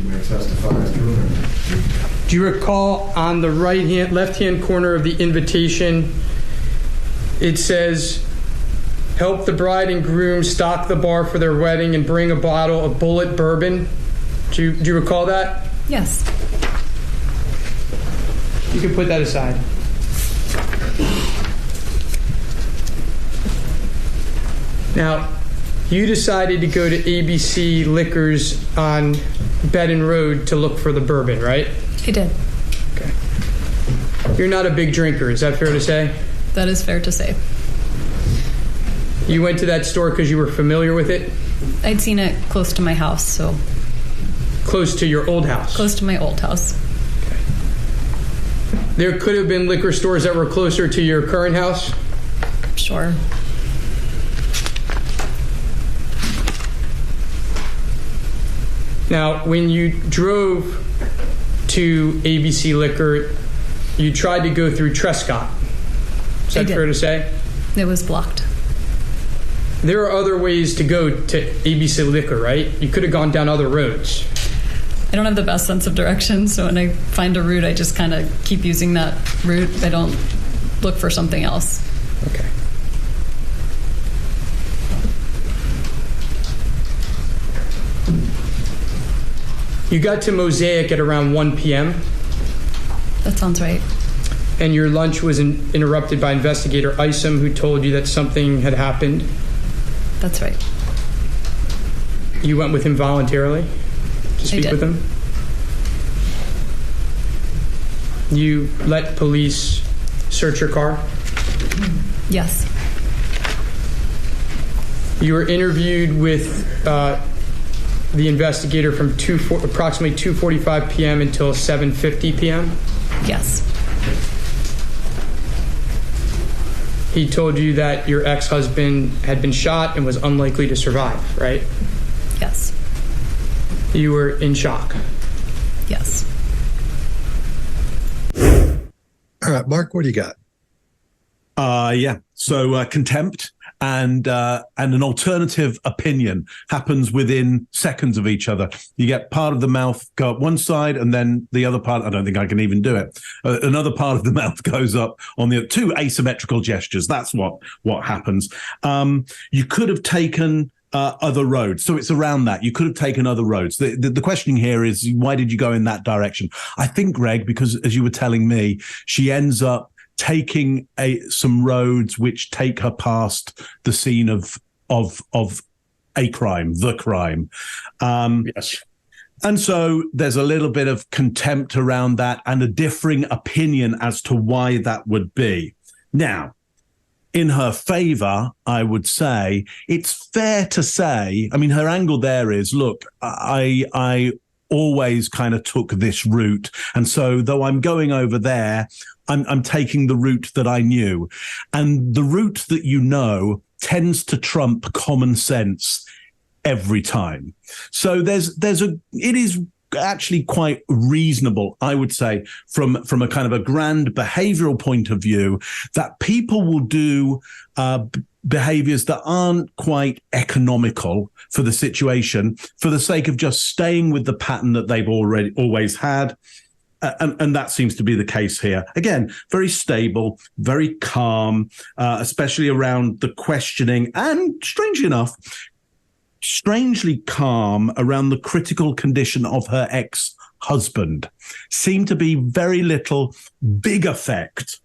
She may testify as to her. Do you recall on the left-hand corner of the invitation, it says, help the bride and groom stock the bar for their wedding and bring a bottle of Bullet bourbon? Do you recall that? Yes. You can put that aside. Now, you decided to go to ABC Liquors on Bowden Road to look for the bourbon, right? I did. Okay. You're not a big drinker, is that fair to say? That is fair to say. You went to that store because you were familiar with it? I'd seen it close to my house, so... Close to your old house? Close to my old house. Okay. There could have been liquor stores that were closer to your current house? Sure. Now, when you drove to ABC Liquor, you tried to go through Trescott. Is that fair to say? It was blocked. There are other ways to go to ABC Liquor, right? You could have gone down other roads. I don't have the best sense of direction, so when I find a route, I just kind of keep using that route. I don't look for something else. Okay. You got to Mosaic at around 1 p.m. That sounds right. And your lunch was interrupted by Investigator Isom, who told you that something had happened. That's right. You went with him voluntarily to speak with him? You let police search your car? Yes. You were interviewed with the investigator from approximately 2:45 p.m. until 7:50 p.m.? Yes. He told you that your ex-husband had been shot and was unlikely to survive, right? Yes. You were in shock? Yes. All right, Mark, what do you got? So contempt and an alternative opinion happens within seconds of each other. You get part of the mouth go up one side, and then the other part, I don't think I can even do it. Another part of the mouth goes up on the two asymmetrical gestures. That's what happens. You could have taken other roads. So it's around that. You could have taken other roads. The questioning here is, why did you go in that direction? I think, Greg, because as you were telling me, she ends up taking some roads which take her past the scene of a crime, the crime. Yes. And so there's a little bit of contempt around that and a differing opinion as to why that would be. Now, in her favor, I would say it's fair to say, I mean, her angle there is, look, I always kind of took this route. And so though I'm going over there, I'm taking the route that I knew. And the route that you know tends to trump common sense every time. So it is actually quite reasonable, I would say, from a kind of a grand behavioral point of view, that people will do behaviors that aren't quite economical for the situation for the sake of just staying with the pattern that they've always had. And that seems to be the case here. Again, very stable, very calm, especially around the questioning, and strangely calm around the critical condition of her ex-husband. Seemed to be very little big effect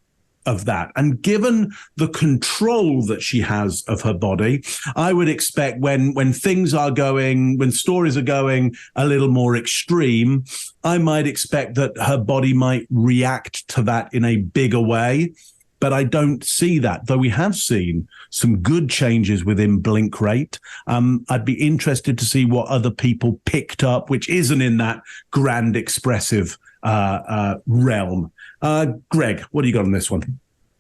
of that. And given the control that she has of her body, I would expect when stories are going a little more extreme, I might expect that her body might react to that in a bigger way. But I don't see that, though we have seen some good changes within blink rate. I'd be interested to see what other people picked up, which isn't in that grand expressive realm. Greg, what do you got on this one?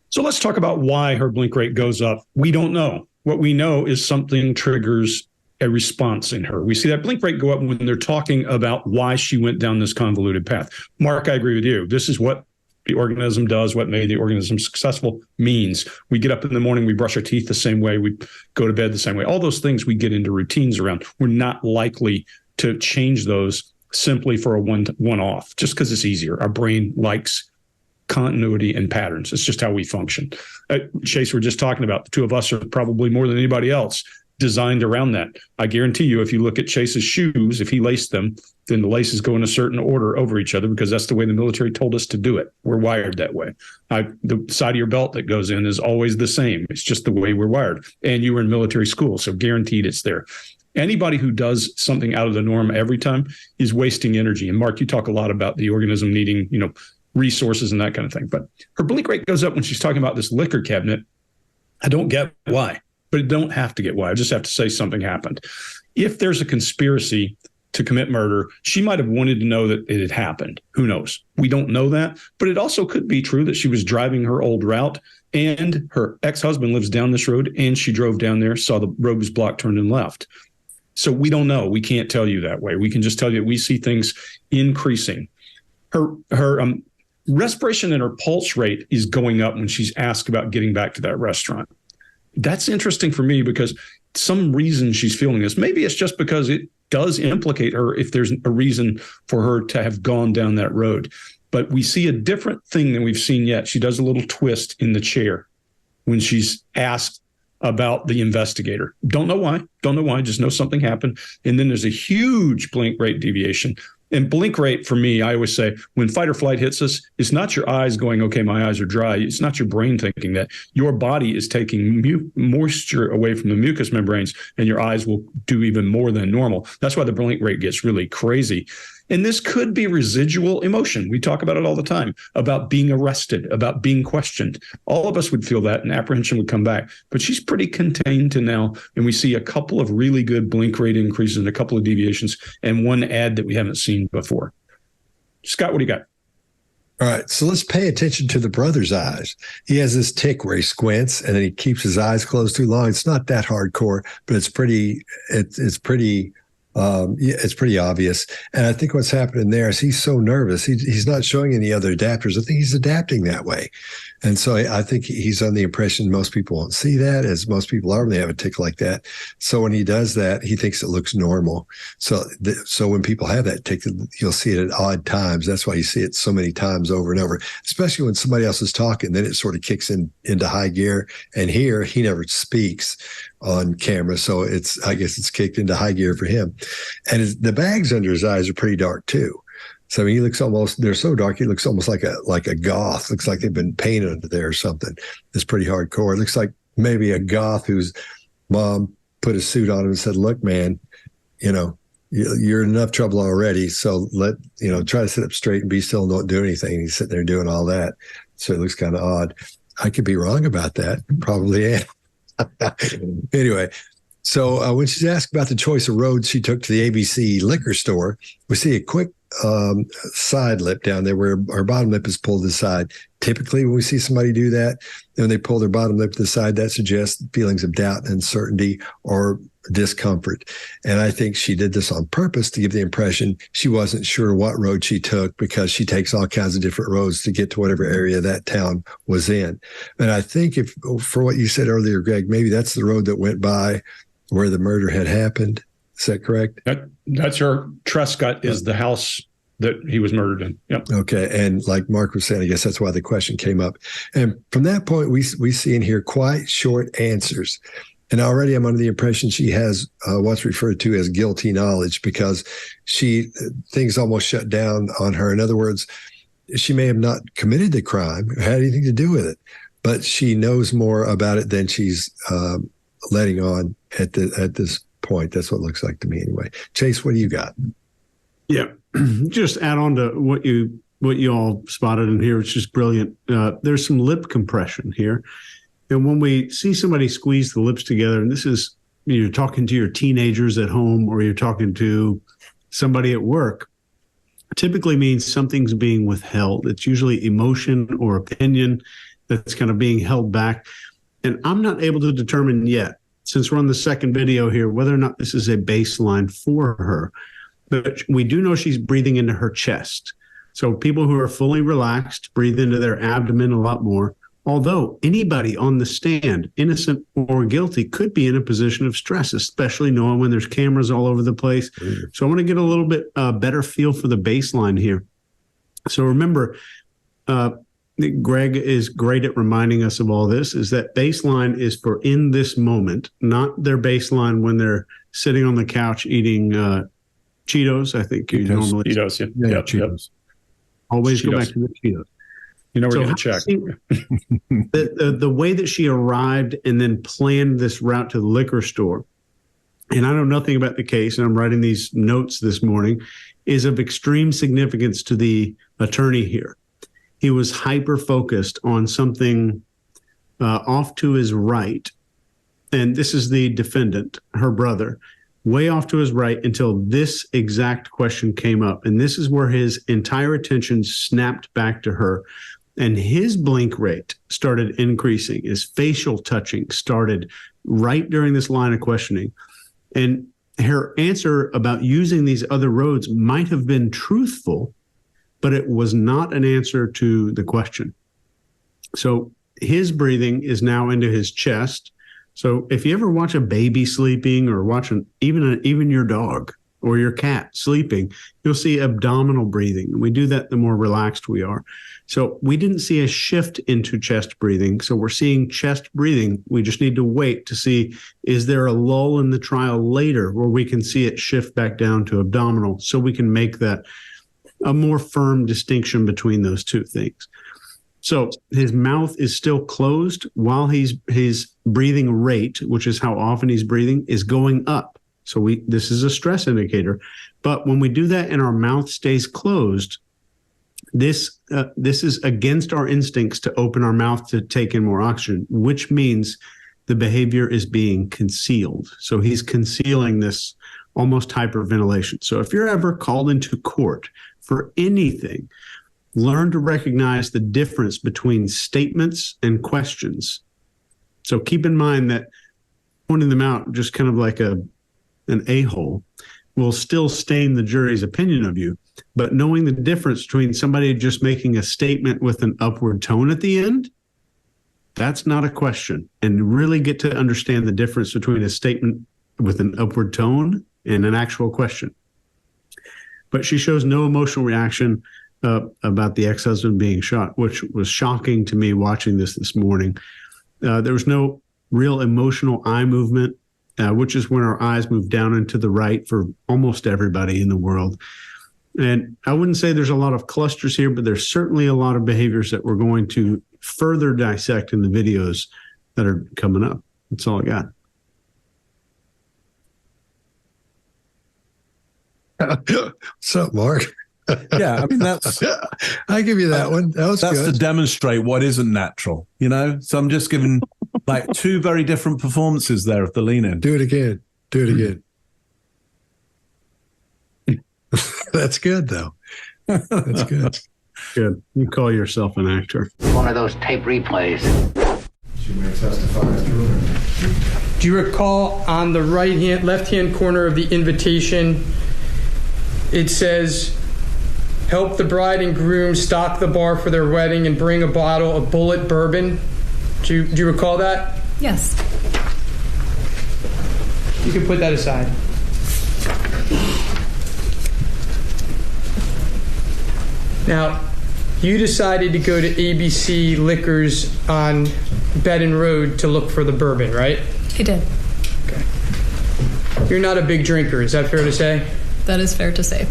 So let's talk about why her blink rate goes up. We don't know. What we know is something triggers a response in her. We see that blink rate go up when they're talking about why she went down this convoluted path. Mark, I agree with you. This is what the organism does, what made the organism successful means. We get up in the morning, we brush our teeth the same way, we go to bed the same way. All those things we get into routines around. We're not likely to change those simply for a one-off, just because it's easier. Our brain likes continuity and patterns. It's just how we function. Chase, we're just talking about, the two of us are probably more than anybody else designed around that. I guarantee you, if you look at Chase's shoes, if he laced them, then the laces go in a certain order over each other because that's the way the military told us to do it. We're wired that way. The side of your belt that goes in is always the same. It's just the way we're wired. And you were in military school, so guaranteed it's there. Anybody who does something out of the norm every time is wasting energy. And Mark, you talk a lot about the organism needing, resources and that kind of thing. But her blink rate goes up when she's talking about this liquor cabinet. I don't get why, but I don't have to get why. I just have to say something happened. If there's a conspiracy to commit murder, she might have wanted to know that it had happened. Who knows? We don't know that. But it also could be true that she was driving her old route and her ex-husband lives down this road and she drove down there, saw the road was blocked, turned and left. So we don't know. We can't tell you that way. We can just tell you that we see things increasing. Her respiration and her pulse rate is going up when she's asked about getting back to that restaurant. That's interesting for me because some reason she's feeling this. Maybe it's just because it does implicate her if there's a reason for her to have gone down that road. But we see a different thing than we've seen yet. She does a little twist in the chair when she's asked about the investigator. Don't know why, just know something happened. And then there's a huge blink rate deviation. And blink rate for me, I always say, when fight or flight hits us, it's not your eyes going, okay, my eyes are dry. It's not your brain thinking that. Your body is taking moisture away from the mucous membranes, and your eyes will do even more than normal. That's why the blink rate gets really crazy. And this could be residual emotion. We talk about it all the time, about being arrested, about being questioned. All of us would feel that, and apprehension would come back. But she's pretty contained to now, and we see a couple of really good blink rate increases and a couple of deviations, and one ad that we haven't seen before. Scott, what do you got? All right, so let's pay attention to the brother's eyes. He has this tick where he squints and then he keeps his eyes closed too long. It's not that hardcore, but it's pretty obvious. And I think what's happening there is he's so nervous. He's not showing any other adapters. I think he's adapting that way. And so I think he's on the impression most people won't see that, as most people are when they have a tick like that. So when he does that, he thinks it looks normal. So when people have that tick, you'll see it at odd times. That's why you see it so many times over and over, especially when somebody else is talking. Then it sort of kicks into high gear. And here, he never speaks on camera. So I guess it's kicked into high gear for him. And the bags under his eyes are pretty dark too. So he looks they're so dark, he looks almost like a goth. Looks like they've been painted under there or something. It's pretty hardcore. It looks like maybe a goth whose mom put a suit on him and said, look, man, you're in enough trouble already. So try to sit up straight and be still and don't do anything. And he's sitting there doing all that. So it looks kind of odd. I could be wrong about that. Probably am. Anyway, so when she's asked about the choice of roads she took to the ABC liquor store, we see a quick side lip down there where our bottom lip is pulled to the side. Typically, when we see somebody do that, when they pull their bottom lip to the side, that suggests feelings of doubt and uncertainty or discomfort. And I think she did this on purpose to give the impression she wasn't sure what road she took, because she takes all kinds of different roads to get to whatever area that town was in. And I think for what you said earlier, Greg, maybe that's the road that went by where the murder had happened. Is that correct? That's her. Trescott is the house that he was murdered in. Yep. Okay. And like Mark was saying, I guess that's why the question came up. And from that point, we see in here quite short answers. And already I'm under the impression she has what's referred to as guilty knowledge, because things almost shut down on her. In other words, she may have not committed the crime or had anything to do with it, but she knows more about it than she's letting on at this point. That's what it looks like to me anyway. Chase, what do you got? Yeah, just add on to what you all spotted in here, which is brilliant. There's some lip compression here. And when we see somebody squeeze the lips together, and this is, you're talking to your teenagers at home or you're talking to somebody at work, typically means something's being withheld. It's usually emotion or opinion that's kind of being held back. And I'm not able to determine yet, since we're on the second video here, whether or not this is a baseline for her. But we do know she's breathing into her chest. So people who are fully relaxed breathe into their abdomen a lot more. Although anybody on the stand, innocent or guilty, could be in a position of stress, especially knowing when there's cameras all over the place. So I want to get a little bit better feel for the baseline here. So remember, Greg is great at reminding us of all this, is that baseline is for in this moment, not their baseline when they're sitting on the couch eating Cheetos. I think you normally Cheetos, yeah, Cheetos. Cheetos. Always Cheetos. go back to the Cheetos. You know where to check. The way that she arrived and then planned this route to the liquor store, and I know nothing about the case, and I'm writing these notes this morning, is of extreme significance to the attorney here. He was hyper-focused on something off to his right, and this is the defendant, her brother, way off to his right until this exact question came up. And this is where his entire attention snapped back to her. And his blink rate started increasing. His facial touching started right during this line of questioning. And her answer about using these other roads might have been truthful, but it was not an answer to the question. So his breathing is now into his chest. So if you ever watch a baby sleeping or watch even your dog or your cat sleeping, you'll see abdominal breathing. And we do that the more relaxed we are. So we didn't see a shift into chest breathing. So we're seeing chest breathing. We just need to wait to see, is there a lull in the trial later where we can see it shift back down to abdominal so we can make that a more firm distinction between those two things. So his mouth is still closed while his breathing rate, which is how often he's breathing, is going up. So this is a stress indicator. But when we do that and our mouth stays closed, this is against our instincts to open our mouth to take in more oxygen, which means the behavior is being concealed. So he's concealing this almost hyperventilation. So if you're ever called into court for anything, learn to recognize the difference between statements and questions. So keep in mind that pointing them out just kind of like an a-hole will still stain the jury's opinion of you. But knowing the difference between somebody just making a statement with an upward tone at the end, that's not a question. And really get to understand the difference between a statement with an upward tone and an actual question. But she shows no emotional reaction about the ex-husband being shot, which was shocking to me watching this morning. There was no real emotional eye movement, which is when our eyes move down and to the right for almost everybody in the world. And I wouldn't say there's a lot of clusters here, but there's certainly a lot of behaviors that we're going to further dissect in the videos that are coming up. That's all I got. What's up, Mark? Yeah, I mean, that's I give you that one. That's good. to demonstrate what isn't natural, you know? So I'm just giving like two very different performances there of the lean in. Do it again. Do it again. That's good, though. That's good. Good. You call yourself an actor. One of those tape replays. She may testify as true. Do you recall on the left-hand corner of the invitation, it says, help the bride and groom stock the bar for their wedding and bring a bottle of Bullet bourbon. Do you recall that? Yes. You can put that aside. Now, you decided to go to ABC Liquors on Bowden Road to look for the bourbon, right? I did. Okay. You're not a big drinker, is that fair to say? That is fair to say.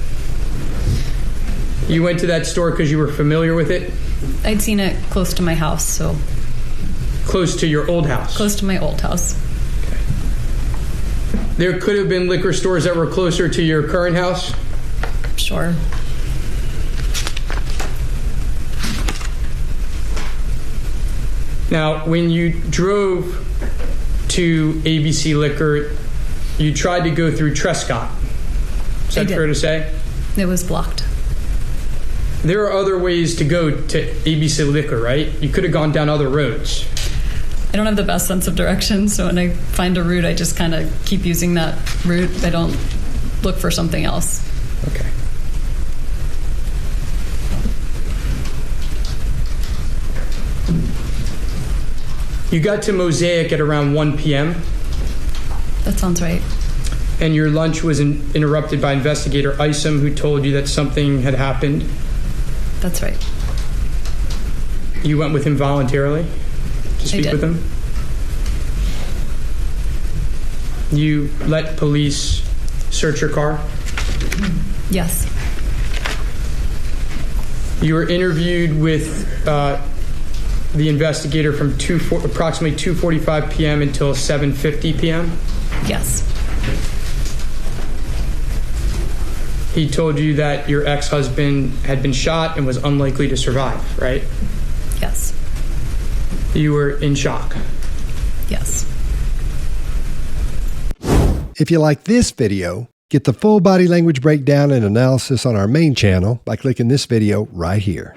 You went to that store because you were familiar with it? I'd seen it close to my house, so. Close to your old house? Close to my old house. Okay. There could have been liquor stores that were closer to your current house? Sure. Now, when you drove to ABC Liquor, you tried to go through Trescott. Is that fair to say? It was blocked. There are other ways to go to ABC Liquor, right? You could have gone down other roads. I don't have the best sense of direction, so when I find a route, I just kind of keep using that route. I don't look for something else. Okay. You got to Mosaic at around 1 p.m. That sounds right. And your lunch was interrupted by Investigator Isom, who told you that something had happened. That's right. You went with him voluntarily to speak with him? You let police search your car? Yes. You were interviewed with the investigator from approximately 2:45 p.m. until 7:50 p.m.? Yes. He told you that your ex-husband had been shot and was unlikely to survive, right? Yes. You were in shock? Yes. If you like this video, get the full body language breakdown and analysis on our main channel by clicking this video right here.